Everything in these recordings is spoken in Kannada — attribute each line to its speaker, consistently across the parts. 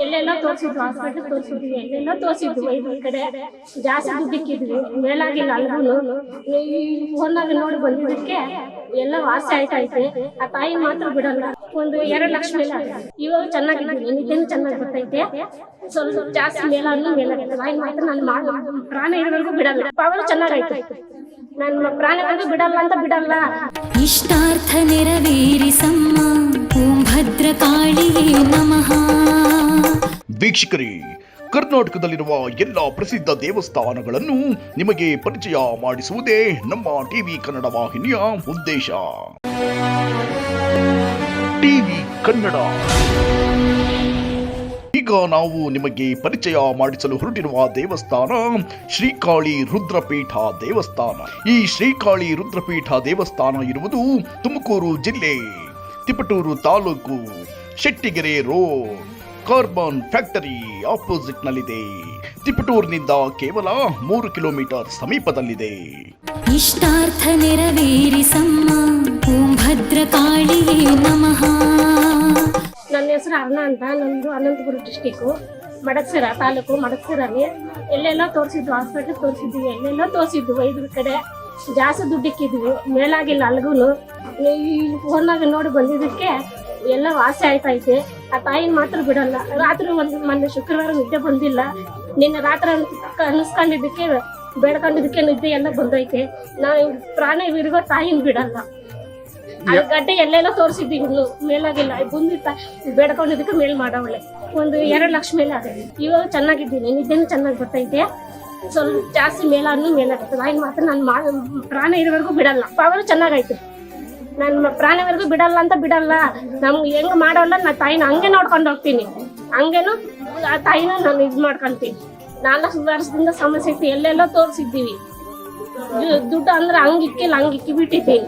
Speaker 1: ಎಲ್ಲೆಲ್ಲ ತೋರಿಸಿದ್ವಿ, ಹಾಸ್ಪಿಟಲ್ ತೋರಿಸಿದ್ವಿ, ಎಲ್ಲೆಲ್ಲ ತೋರಿಸಿದ್ವಿ. ಈ ಕಡೆ ಜಾಸ್ತಿ ದುಡ್ಡಿಕ್ಕಿದ್ವಿ, ಮೇಲಾಗಿಲ್ಲ. ಅಲ್ಗೂ ಈ ಫೋನ್ನಾಗ ನೋಡಿ ಬಂದಿದ್ದಕ್ಕೆ ಎಲ್ಲ ವಾಸಿ ಆಯ್ತೈತೆ. ಆ ತಾಯಿ ಮಾತ್ರ ಬಿಡಲ್ಲ. ಒಂದು 2 ಲಕ್ಷ ಮೇಲೆ ಇವಾಗ ಚೆನ್ನಾಗಿದ್ದೀನಿ, ನಿದ್ದೆನೂ ಚೆನ್ನಾಗಿ ಬರ್ತೈತೆ. ಸ್ವಲ್ಪ ಜಾಸ್ತಿ ಮೇಲಾಗೈತೆ. ತಾಯಿ ಮಾತ್ರ ನಾನು ಪ್ರಾಣ ಇರೋವರೆಗೂ ಬಿಡಲ್ಲ. ಪವರ್ ಚೆನ್ನಾಗೈತೆ. ನನ್ನ ಪ್ರಾಣವರೆಗೂ ಬಿಡಲ್ಲ ಅಂತ ಬಿಡಲ್ಲ.
Speaker 2: ಇಷ್ಟಾರ್ಥ ನೆರವೇರಿಸಮ್ಮ ಓಂ ಭದ್ರಕಾಳಿಯೇ ನಮಃ.
Speaker 3: ವೀಕ್ಷಕರೇ, ಕರ್ನಾಟಕದಲ್ಲಿರುವ ಎಲ್ಲ ಪ್ರಸಿದ್ಧ ದೇವಸ್ಥಾನಗಳನ್ನು ನಿಮಗೆ ಪರಿಚಯ ಮಾಡಿಸುವುದೇ ನಮ್ಮ ಟಿವಿ ಕನ್ನಡ ವಾಹಿನಿಯ ಉದ್ದೇಶ. ಟಿವಿ ಕನ್ನಡ. ಈಗ ನಾವು ನಿಮಗೆ ಪರಿಚಯ ಮಾಡಿಸಲು ಹೊರಟಿರುವ ದೇವಸ್ಥಾನ ಶ್ರೀಕಾಳಿ ರುದ್ರಪೀಠ ದೇವಸ್ಥಾನ. ಈ ಶ್ರೀಕಾಳಿ ರುದ್ರಪೀಠ ದೇವಸ್ಥಾನ ಇರುವುದು ತುಮಕೂರು ಜಿಲ್ಲೆ, Tiptur taluk, Shettigere road, carbon factory opposite ನಲ್ಲಿದೆ. ತಿಪಟೂರಿನಿಂದ ಕೇವಲ 3 ಕಿಲೋಮೀಟರ್ ಸಮೀಪದಲ್ಲಿದೆ.
Speaker 2: ಇಷ್ಟಾರ್ಥ ನೆರವೇರಿಸಮ್ಮ ಓಂ ಭದ್ರಕಾಳಿಯೇ ನಮಃ.
Speaker 1: ನನ್ನ ಹೆಸರು ಅರ್ಣ ಅಂತ. ನಮ್ದು ಅನಂತಪುರ ಡಿಸ್ಟಿಕ್ಕು, ಮಡಕ್ಸಿರ ತಾಲೂಕು. ಮಡಕ್ಸಿರಲ್ಲಿ ಎಲ್ಲೆಲ್ಲ ತೋರಿಸಿದ್ವಿ, ಹಾಸ್ಪಿಟಲ್ ತೋರಿಸಿದ್ವಿ, ಎಲ್ಲೆಲ್ಲ ತೋರಿಸಿದ್ವಿ. ಇದ್ರ ಕಡೆ ಜಾಸ್ತಿ ದುಡ್ಡಿಕ್ಕಿದ್ವಿ, ಮೇಲಾಗಿಲ್ಲ. ಅಲ್ಗೂ ಈ ಫೋನ್ನಾಗ ನೋಡಿ ಬಂದಿದ್ದಕ್ಕೆ ಎಲ್ಲ ವಾಸಿ ಆಯ್ತೈತೆ. ಆ ತಾಯಿನ ಮಾತ್ರ ಬಿಡಲ್ಲ. ರಾತ್ರಿ ಮೊನ್ನೆ ಶುಕ್ರವಾರ ನಿದ್ದೆ ಬಂದಿಲ್ಲ. ನಿನ್ನೆ ರಾತ್ರಿ ಅನಿಸ್ಕೊಂಡಿದ್ದಕ್ಕೆ ಬೇಡ್ಕೊಂಡಿದ್ದಕ್ಕೆ ನಿದ್ದೆ ಎಲ್ಲ ಬಂದೈತೆ. ನಾವು ಪ್ರಾಣ ಇವಿರಿಗೋ ತಾಯಿನ ಬಿಡಲ್ಲ. ಅದು ಗಡ್ಡೆ ಎಲ್ಲೆಲ್ಲ ತೋರಿಸಿದ್ವಿ, ಇನ್ನು ಮೇಲಾಗಿಲ್ಲ. ಬಂದಿತ್ತ ಬೇಡ್ಕೊಂಡಿದ್ದಕ್ಕೆ ಮೇಲ್ ಮಾಡವಳೆ. ಒಂದು 2 ಲಕ್ಷ ಮೇಲೆ ಆಗೈತೆ. ಇವಾಗ ಚೆನ್ನಾಗಿದ್ದೀನಿ, ನಿದ್ದೆನೂ ಚೆನ್ನಾಗಿ ಬರ್ತೈತೆ. ಸ್ವಲ್ಪ ಜಾಸ್ತಿ ಮೇಲಾಗುತ್ತೆ. ತಾಯಿನ ಮಾತ್ರ ನಾನು ಪ್ರಾಣ ಇರೋವರೆಗೂ ಬಿಡಲ್ಲ. ಪವರ್ ಚೆನ್ನಾಗೈತೆ. ನನ್ನ ಪ್ರಾಣವರೆಗೂ ಬಿಡಲ್ಲ ಅಂತ ಬಿಡಲ್ಲ. ನಮ್ಗೆ ಹೆಂಗ್ ಮಾಡೋಲ್ಲ, ನಾ ತಾಯಿನ ಹಂಗೆ ನೋಡ್ಕೊಂಡು ಹೋಗ್ತೀನಿ. ಹಂಗೇನು ಆ ತಾಯಿನ ನಾನು ಇದು ಮಾಡ್ಕೊಂತೀನಿ. 4 ವರ್ಷದಿಂದ ಸಮಸ್ಯೆ ಇತ್ತು, ಎಲ್ಲೆಲ್ಲ ತೋರಿಸಿದ್ದೀವಿ. ದುಡ್ಡು ಅಂದ್ರೆ ಹಂಗಿಕ್ಕಿ ಬಿಟ್ಟಿದ್ದೀನಿ.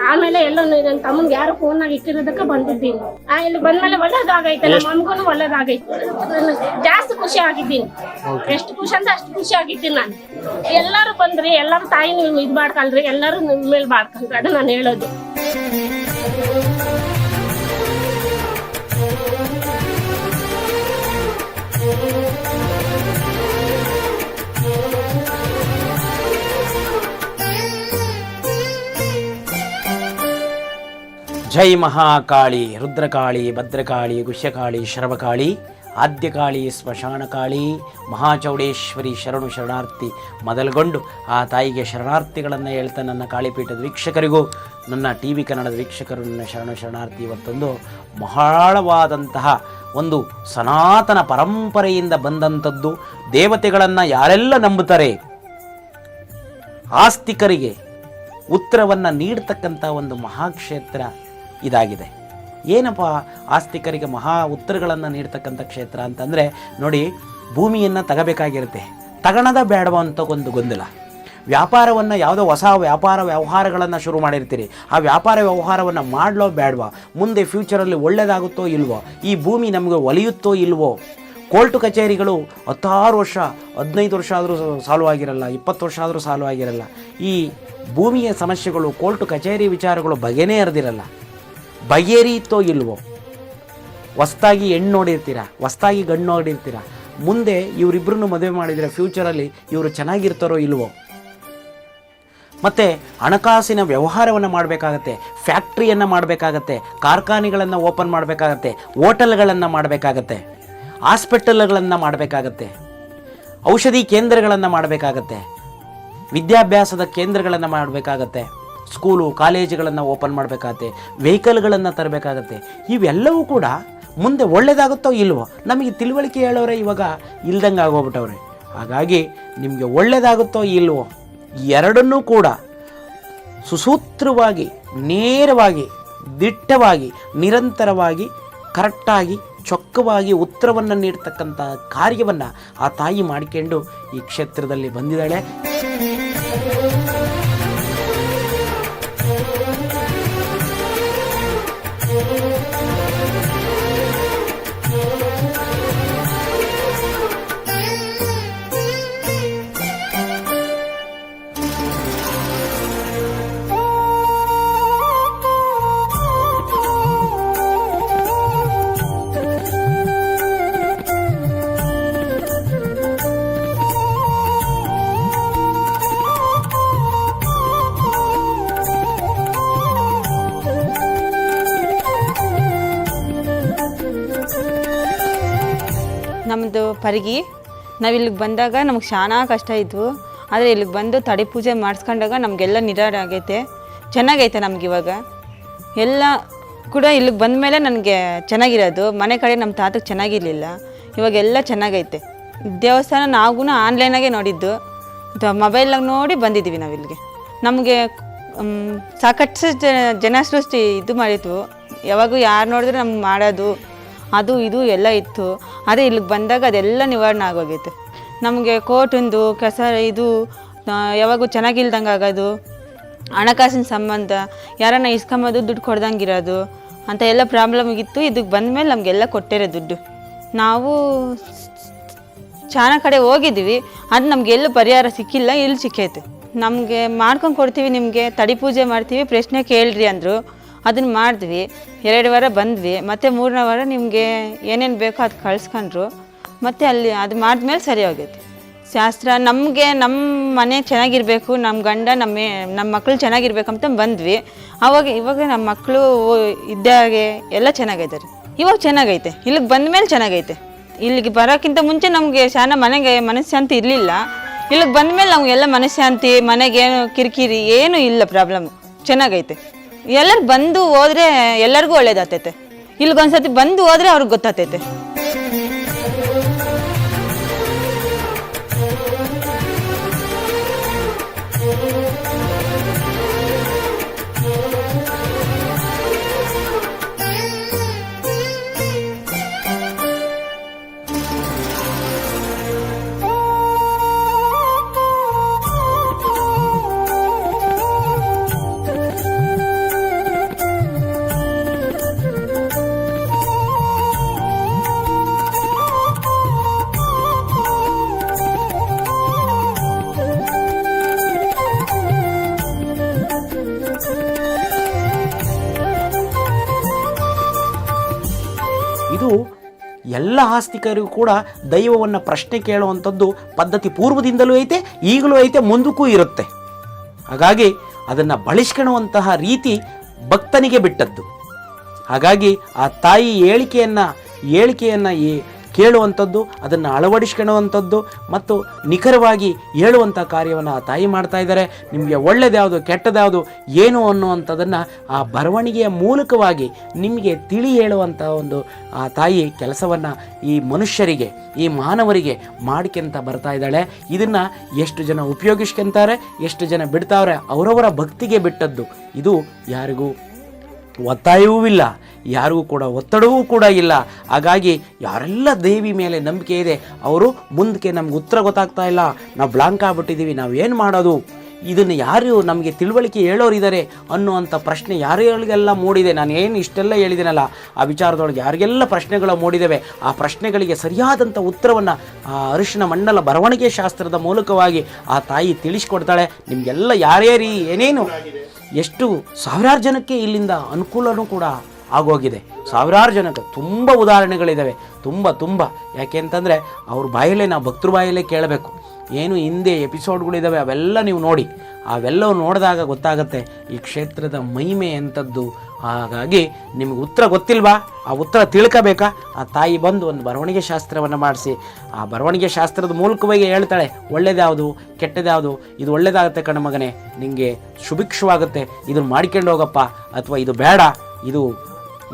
Speaker 1: ಆಮೇಲೆ ಎಲ್ಲ ನನ್ನ ತಮ್ಮನ್ಗೆ ಯಾರು ಫೋನ್ನಾಗ ಇಕ್ಕಿರೋದಕ್ಕೆ ಬಂದಿದ್ದೀನಿ. ಇಲ್ಲಿ ಬಂದ್ಮೇಲೆ ಒಳ್ಳೇದಾಗೈತೆ. ನಮ್ಮ ಅಮ್ಮಗೂ ಒಳ್ಳೇದಾಗೈತೆ. ಜಾಸ್ತಿ ಖುಷಿ ಆಗಿದ್ದೀನಿ. ಎಷ್ಟು ಖುಷಿ ಅಂದ್ರೆ ಅಷ್ಟು ಖುಷಿ ಆಗಿದ್ದೀನಿ ನಾನು. ಎಲ್ಲರೂ ಬಂದ್ರಿ, ಎಲ್ಲರೂ ತಾಯಿ ನೀವು ಇದು ಮಾಡ್ಕೊಳ್ರಿ, ಎಲ್ಲರೂ ನಿಮ್ಮ ಮೇಲೆ ಮಾಡ್ಕೊಳ್ರಿ. ಅದು ನಾನು ಹೇಳೋದು.
Speaker 4: ಜೈ ಮಹಾಕಾಳಿ, ರುದ್ರಕಾಳಿ, ಭದ್ರಕಾಳಿ, ಗುಷ್ಯಕಾಳಿ, ಶರವಕಾಳಿ, ಆದ್ಯಕಾಳಿ, ಸ್ಮಶಾನಕಾಳಿ, ಮಹಾಚೌಡೇಶ್ವರಿ ಶರಣು ಶರಣಾರ್ಥಿ ಮೊದಲುಗೊಂಡು ಆ ತಾಯಿಗೆ ಶರಣಾರ್ಥಿಗಳನ್ನು ಹೇಳ್ತಾ ನನ್ನ ಕಾಳಿಪೀಠದ ವೀಕ್ಷಕರಿಗೂ, ನನ್ನ ಟಿ ವಿ ಕನ್ನಡದ ವೀಕ್ಷಕರು ನನ್ನ ಶರಣು ಶರಣಾರ್ಥಿ. ಇವತ್ತೊಂದು ಬಹಳವಾದಂತಹ ಒಂದು ಸನಾತನ ಪರಂಪರೆಯಿಂದ ಬಂದಂಥದ್ದು. ದೇವತೆಗಳನ್ನು ಯಾರೆಲ್ಲ ನಂಬುತ್ತಾರೆ ಆಸ್ತಿಕರಿಗೆ ಉತ್ತರವನ್ನು ನೀಡ್ತಕ್ಕಂಥ ಒಂದು ಮಹಾಕ್ಷೇತ್ರ ಇದಾಗಿದೆ. ಏನಪ್ಪ ಆಸ್ತಿಕರಿಗೆ ಮಹಾ ಉತ್ತರಗಳನ್ನು ನೀಡ್ತಕ್ಕಂಥ ಕ್ಷೇತ್ರ ಅಂತಂದರೆ ನೋಡಿ, ಭೂಮಿಯನ್ನು ತಗೋಬೇಕಾಗಿರುತ್ತೆ. ತಗೊಳದ ಬೇಡವ ಅಂತ ಒಂದು ಗೊಂದಲ. ವ್ಯಾಪಾರವನ್ನು ಯಾವುದೋ ಹೊಸ ವ್ಯವಹಾರಗಳನ್ನು ಶುರು ಮಾಡಿರ್ತೀರಿ. ಆ ವ್ಯಾಪಾರ ವ್ಯವಹಾರವನ್ನು ಮಾಡಲೋ ಬೇಡವಾ, ಮುಂದೆ ಫ್ಯೂಚರಲ್ಲಿ ಒಳ್ಳೆಯದಾಗುತ್ತೋ ಇಲ್ವೋ, ಈ ಭೂಮಿ ನಮಗೆ ಒಲಿಯುತ್ತೋ ಇಲ್ವೋ. ಕೋರ್ಟು ಕಚೇರಿಗಳು 16 ವರ್ಷ 15 ವರ್ಷ ಆದರೂ ಸಾಲ್ವ್ ಆಗಿರಲ್ಲ, 20 ವರ್ಷ ಆದರೂ ಸಾಲ್ವ್ ಆಗಿರಲ್ಲ. ಈ ಭೂಮಿಯ ಸಮಸ್ಯೆಗಳು, ಕೋರ್ಟು ಕಚೇರಿ ವಿಚಾರಗಳು ಬಗೆನೇ ಹರಿದಿರಲ್ಲ. ಬಗೆಹರಿಯುತ್ತೋ ಇಲ್ವೋ. ಹೊಸ್ದಾಗಿ ಹೆಣ್ಣು ನೋಡಿರ್ತೀರ, ಹೊಸ್ದಾಗಿ ಗಂಡು ನೋಡಿರ್ತೀರ. ಮುಂದೆ ಇವರಿಬ್ಬರನ್ನು ಮದುವೆ ಮಾಡಿದರೆ ಫ್ಯೂಚರಲ್ಲಿ ಇವರು ಚೆನ್ನಾಗಿರ್ತಾರೋ ಇಲ್ವೋ. ಮತ್ತು ಹಣಕಾಸಿನ ವ್ಯವಹಾರವನ್ನು ಮಾಡಬೇಕಾಗತ್ತೆ, ಫ್ಯಾಕ್ಟ್ರಿಯನ್ನು ಮಾಡಬೇಕಾಗತ್ತೆ, ಕಾರ್ಖಾನೆಗಳನ್ನು ಓಪನ್ ಮಾಡಬೇಕಾಗತ್ತೆ, ಹೋಟೆಲ್ಗಳನ್ನು ಮಾಡಬೇಕಾಗತ್ತೆ, ಹಾಸ್ಪಿಟಲ್ಗಳನ್ನು ಮಾಡಬೇಕಾಗತ್ತೆ, ಔಷಧಿ ಕೇಂದ್ರಗಳನ್ನು ಮಾಡಬೇಕಾಗತ್ತೆ, ವಿದ್ಯಾಭ್ಯಾಸದ ಕೇಂದ್ರಗಳನ್ನು ಮಾಡಬೇಕಾಗತ್ತೆ, ಸ್ಕೂಲು ಕಾಲೇಜುಗಳನ್ನು ಓಪನ್ ಮಾಡಬೇಕಾಗತ್ತೆ, ವೆಹಿಕಲ್ಗಳನ್ನು ತರಬೇಕಾಗತ್ತೆ. ಇವೆಲ್ಲವೂ ಕೂಡ ಮುಂದೆ ಒಳ್ಳೆಯದಾಗುತ್ತೋ ಇಲ್ವೋ ನಮಗೆ ತಿಳುವಳಿಕೆ ಹೇಳೋರೆ ಇವಾಗ ಇಲ್ದಂಗೆ ಆಗೋಗ್ಬಿಟ್ಟವ್ರೆ. ಹಾಗಾಗಿ ನಿಮಗೆ ಒಳ್ಳೆಯದಾಗುತ್ತೋ ಇಲ್ವೋ ಎರಡನ್ನೂ ಕೂಡ ಸುಸೂತ್ರವಾಗಿ, ನೇರವಾಗಿ, ದಿಟ್ಟವಾಗಿ, ನಿರಂತರವಾಗಿ, ಕರೆಕ್ಟಾಗಿ, ಚೊಕ್ಕವಾಗಿ ಉತ್ತರವನ್ನು ನೀಡ್ತಕ್ಕಂಥ ಕಾರ್ಯವನ್ನು ಆ ತಾಯಿ ಮಾಡಿಕೊಂಡು ಈ ಕ್ಷೇತ್ರದಲ್ಲಿ ಬಂದಿದ್ದಾಳೆ.
Speaker 5: ನಮ್ಮದು ಪರಿಗಿ. ನಾವು ಇಲ್ಲಿಗೆ ಬಂದಾಗ ನಮಗೆ ಶಾನಾ ಕಷ್ಟ ಇದ್ವು. ಆದರೆ ಇಲ್ಲಿಗೆ ಬಂದು ತಡೆ ಪೂಜೆ ಮಾಡಿಸ್ಕೊಂಡಾಗ ನಮಗೆಲ್ಲ ನಿರಾಳ ಆಗೈತೆ, ಚೆನ್ನಾಗೈತೆ ನಮ್ಗೆ ಇವಾಗ. ಎಲ್ಲ ಕೂಡ ಇಲ್ಲಿಗೆ ಬಂದ ಮೇಲೆ ನನಗೆ ಚೆನ್ನಾಗಿರೋದು. ಮನೆ ಕಡೆ ನಮ್ಮ ತಾತಕ್ಕೆ ಚೆನ್ನಾಗಿರಲಿಲ್ಲ, ಇವಾಗೆಲ್ಲ ಚೆನ್ನಾಗೈತೆ. ದೇವಸ್ಥಾನ ನಾವು ಆನ್ಲೈನಾಗೆ ನೋಡಿದ್ದು, ಮೊಬೈಲಾಗ ನೋಡಿ ಬಂದಿದ್ದೀವಿ ನಾವು ಇಲ್ಲಿಗೆ. ನಮಗೆ ಸಾಕಷ್ಟು ಜನ ಸೃಷ್ಟಿ ಇದು ಮಾಡಿದ್ವು. ಯಾವಾಗೂ ಯಾರು ನೋಡಿದ್ರೆ ನಮ್ಗೆ ಮಾಡೋದು ಅದು ಇದು ಎಲ್ಲ ಇತ್ತು. ಅದೇ ಇಲ್ಲಿಗೆ ಬಂದಾಗ ಅದೆಲ್ಲ ನಿವಾರಣೆ ಆಗೋಗೈತೆ. ನಮಗೆ ಕೋರ್ಟಿಂದು ಕಸ ಇದು ಯಾವಾಗೂ ಚೆನ್ನಾಗಿಲ್ದಂಗೆ ಆಗೋದು, ಹಣಕಾಸಿನ ಸಂಬಂಧ ಯಾರನ್ನ ಇಸ್ಕೊಂಬೋದು ದುಡ್ಡು ಕೊಡ್ದಂಗಿರೋದು ಅಂತ ಎಲ್ಲ ಪ್ರಾಬ್ಲಮ್ ಇತ್ತು. ಇದಕ್ಕೆ ಬಂದಮೇಲೆ ನಮಗೆಲ್ಲ ಕೊಟ್ಟಿರೋ ದುಡ್ಡು. ನಾವು ಚಾನ ಕಡೆ ಹೋಗಿದ್ದೀವಿ, ಅದು ನಮಗೆಲ್ಲೂ ಪರಿಹಾರ ಸಿಕ್ಕಿಲ್ಲ, ಇಲ್ಲಿ ಸಿಕ್ಕೈತೆ. ನಮಗೆ ಮಾಡ್ಕೊಂಡು ಕೊಡ್ತೀವಿ, ನಿಮಗೆ ತಡಿ ಪೂಜೆ ಮಾಡ್ತೀವಿ, ಪ್ರಶ್ನೆ ಕೇಳ್ರಿ ಅಂದರು. ಅದನ್ನು ಮಾಡಿದ್ವಿ, 2 ವಾರ ಬಂದ್ವಿ. ಮತ್ತು 3ನೇ ವಾರ ನಿಮಗೆ ಏನೇನು ಬೇಕೋ ಅದು ಕಳ್ಸ್ಕೊಂಡ್ರು. ಮತ್ತು ಅಲ್ಲಿ ಅದು ಮಾಡಿದ್ಮೇಲೆ ಸರಿ ಹೋಗೈತೆ ಶಾಸ್ತ್ರ. ನಮಗೆ ನಮ್ಮ ಮನೆ ಚೆನ್ನಾಗಿರಬೇಕು, ನಮ್ಮ ಗಂಡ ನಮ್ಮ ಮಕ್ಕಳು ಚೆನ್ನಾಗಿರ್ಬೇಕಂತ ಬಂದ್ವಿ. ಇವಾಗ ನಮ್ಮ ಮಕ್ಕಳು ಇದ್ದಾಗೆ ಎಲ್ಲ ಚೆನ್ನಾಗೈತೆ ರೀ. ಇವಾಗ ಚೆನ್ನಾಗೈತೆ, ಇಲ್ಲಿಗೆ ಬಂದಮೇಲೆ ಚೆನ್ನಾಗೈತೆ. ಇಲ್ಲಿಗೆ ಬರೋಕ್ಕಿಂತ ಮುಂಚೆ ನಮಗೆ ಶಾನ ಮನೆಗೆ ಮನಃಶಾಂತಿ ಇರಲಿಲ್ಲ. ಇಲ್ಲಿಗೆ ಬಂದಮೇಲೆ ನಮಗೆಲ್ಲ ಮನಃಶಾಂತಿ, ಮನೆಗೇನು ಕಿರಿಕಿರಿ ಏನೂ ಇಲ್ಲ, ಪ್ರಾಬ್ಲಮ್ಮು ಚೆನ್ನಾಗೈತೆ. ಎಲ್ಲರೂ ಬಂದು ಹೋದರೆ ಎಲ್ಲರಿಗೂ ಒಳ್ಳೇದಾಗ್ತೈತೆ. ಇಲ್ಲಿಗೊಂದ್ಸತಿ ಬಂದು ಹೋದರೆ ಅವ್ರಿಗೆ ಗೊತ್ತಾಗ್ತೈತೆ.
Speaker 4: ಇದು ಎಲ್ಲ ಆಸ್ತಿಕರಿಗೂ ಕೂಡ ದೈವವನ್ನು ಪ್ರಶ್ನೆ ಕೇಳುವಂಥದ್ದು ಪದ್ಧತಿ ಪೂರ್ವದಿಂದಲೂ ಐತೆ, ಈಗಲೂ ಐತೆ, ಮುಂದಕ್ಕೂ ಇರುತ್ತೆ. ಹಾಗಾಗಿ ಅದನ್ನು ಬಳಸ್ಕೊಳ್ಳುವಂತಹ ರೀತಿ ಭಕ್ತನಿಗೆ ಬಿಟ್ಟದ್ದು. ಹಾಗಾಗಿ ಆ ತಾಯಿ ಹೇಳಿಕೆಯನ್ನು ಕೇಳುವಂಥದ್ದು, ಅದನ್ನು ಅಳವಡಿಸ್ಕೊಳ್ಳುವಂಥದ್ದು ಮತ್ತು ನಿಖರವಾಗಿ ಹೇಳುವಂಥ ಕಾರ್ಯವನ್ನು ಆ ತಾಯಿ ಮಾಡ್ತಾ ಇದ್ದಾರೆ. ನಿಮಗೆ ಒಳ್ಳೆಯದ್ಯಾವುದು ಕೆಟ್ಟದ್ಯಾವುದು ಏನು ಅನ್ನುವಂಥದ್ದನ್ನು ಆ ಬರವಣಿಗೆಯ ಮೂಲಕವಾಗಿ ನಿಮಗೆ ತಿಳಿ ಹೇಳುವಂಥ ಒಂದು ಆ ತಾಯಿ ಕೆಲಸವನ್ನು ಈ ಮನುಷ್ಯರಿಗೆ, ಈ ಮಾನವರಿಗೆ ಮಾಡ್ಕೊಂತ ಬರ್ತಾ ಇದ್ದಾಳೆ. ಇದನ್ನು ಎಷ್ಟು ಜನ ಉಪಯೋಗಿಸ್ಕೊಂತಾರೆ, ಎಷ್ಟು ಜನ ಬಿಡ್ತಾವ್ರೆ, ಅವರವರ ಭಕ್ತಿಗೆ ಬಿಟ್ಟದ್ದು. ಇದು ಯಾರಿಗೂ ಒತ್ತಾಯವೂ ಇಲ್ಲ, ಯಾರಿಗೂ ಕೂಡ ಒತ್ತಡವೂ ಕೂಡ ಇಲ್ಲ. ಹಾಗಾಗಿ ಯಾರೆಲ್ಲ ದೇವಿ ಮೇಲೆ ನಂಬಿಕೆ ಇದೆ ಅವರು ಮುಂದಕ್ಕೆ ನಮ್ಗೆ ಉತ್ತರ ಗೊತ್ತಾಗ್ತಾ ಇಲ್ಲ, ನಾವು ಬ್ಲಾಂಕ್ ಆಗ್ಬಿಟ್ಟಿದ್ದೀವಿ, ನಾವು ಏನು ಮಾಡೋದು, ಇದನ್ನು ಯಾರು ನಮಗೆ ತಿಳುವಳಿಕೆ ಹೇಳೋರಿದ್ದಾರೆ ಅನ್ನುವಂಥ ಪ್ರಶ್ನೆ ಯಾರಿಗೆಲ್ಲ ಮೂಡಿದೆ. ನಾನು ಏನು ಇಷ್ಟೆಲ್ಲ ಹೇಳಿದ್ದೀನಲ್ಲ ಆ ವಿಚಾರದೊಳಗೆ ಯಾರಿಗೆಲ್ಲ ಪ್ರಶ್ನೆಗಳು ಮೂಡಿದ್ದೇವೆ, ಆ ಪ್ರಶ್ನೆಗಳಿಗೆ ಸರಿಯಾದಂಥ ಉತ್ತರವನ್ನು ಆ ಅರಿಶಿನ ಮಂಡಲ ಬರವಣಿಗೆ ಶಾಸ್ತ್ರದ ಮೂಲಕವಾಗಿ ಆ ತಾಯಿ ತಿಳಿಸ್ಕೊಡ್ತಾಳೆ. ನಿಮಗೆಲ್ಲ ಯಾರ್ಯಾರು ಏನೇನು ಎಷ್ಟು ಸಾವಿರಾರು ಜನಕ್ಕೆ ಇಲ್ಲಿಂದ ಅನುಕೂಲನೂ ಕೂಡ ಆಗೋಗಿದೆ. ಸಾವಿರಾರು ಜನಕ್ಕೆ ತುಂಬ ಉದಾಹರಣೆಗಳಿದ್ದಾವೆ, ತುಂಬ ಯಾಕೆ ಅಂತಂದರೆ ಅವ್ರ ಬಾಯಲ್ಲೇ, ನಾವು ಭಕ್ತರು ಬಾಯಲ್ಲೇ ಕೇಳಬೇಕು. ಏನು ಹಿಂದೆ ಎಪಿಸೋಡ್ಗಳಿದ್ದಾವೆ ಅವೆಲ್ಲ ನೀವು ನೋಡಿ, ಅವೆಲ್ಲವೂ ನೋಡಿದಾಗ ಗೊತ್ತಾಗುತ್ತೆ ಈ ಕ್ಷೇತ್ರದ ಮಹಿಮೆ ಎಂಥದ್ದು. ಹಾಗಾಗಿ ನಿಮಗೆ ಉತ್ತರ ಗೊತ್ತಿಲ್ವಾ, ಆ ಉತ್ತರ ತಿಳ್ಕೋಬೇಕಾ, ಆ ತಾಯಿ ಬಂದು ಒಂದು ಬರವಣಿಗೆ ಶಾಸ್ತ್ರವನ್ನು ಮಾಡಿಸಿ ಆ ಬರವಣಿಗೆ ಶಾಸ್ತ್ರದ ಮೂಲಕವಾಗಿ ಹೇಳ್ತಾಳೆ ಒಳ್ಳೇದ್ಯಾವುದು ಕೆಟ್ಟದ್ಯಾವುದು, ಇದು ಒಳ್ಳೇದಾಗುತ್ತೆ ಕಣ ಮಗನೇ, ನಿಮಗೆ ಸುಭಿಕ್ಷವಾಗುತ್ತೆ, ಇದನ್ನು ಮಾಡ್ಕೊಂಡು ಹೋಗಪ್ಪ, ಅಥವಾ ಇದು ಬೇಡ,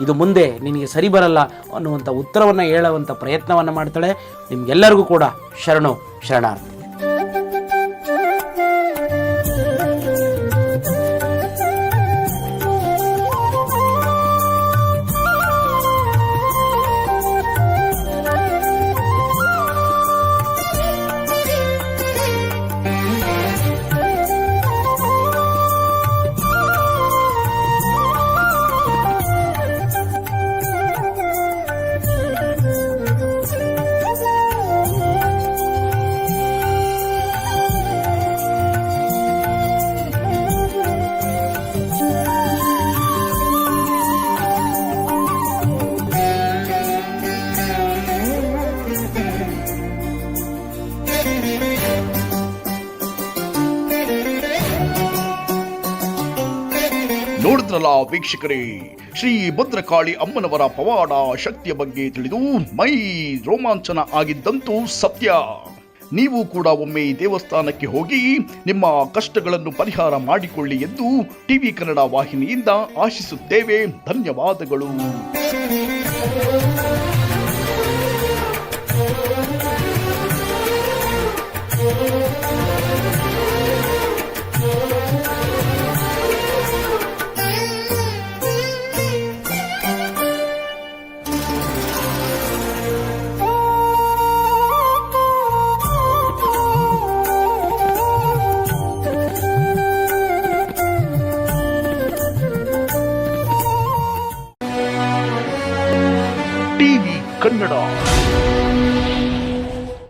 Speaker 4: ಇದು ಮುಂದೆ ನಿನಗೆ ಸರಿ ಬರಲ್ಲ ಅನ್ನುವಂಥ ಉತ್ತರವನ್ನು ಹೇಳುವಂಥ ಪ್ರಯತ್ನವನ್ನು ಮಾಡ್ತಾಳೆ. ನಿಮಗೆಲ್ಲರಿಗೂ ಕೂಡ ಶರಣಾರ್ಥಿ.
Speaker 3: ಏನಲ್ಲ ವೀಕ್ಷಕರೇ, ಶ್ರೀ ಭದ್ರಕಾಳಿ ಅಮ್ಮನವರ ಪವಾಡ ಶಕ್ತಿಯ ಬಗ್ಗೆ ತಿಳಿದು ಮೈ ರೋಮಾಂಚನ ಆಗಿದ್ದಂತೂ ಸತ್ಯ. ನೀವು ಕೂಡ ಒಮ್ಮೆ ಈ ದೇವಸ್ಥಾನಕ್ಕೆ ಹೋಗಿ ನಿಮ್ಮ ಕಷ್ಟಗಳನ್ನು ಪರಿಹಾರ ಮಾಡಿಕೊಳ್ಳಿ ಎಂದು ಟಿವಿ ಕನ್ನಡ ವಾಹಿನಿಯಿಂದ ಆಶಿಸುತ್ತೇವೆ. ಧನ್ಯವಾದಗಳು. ಟಿವಿ ಕನ್ನಡ.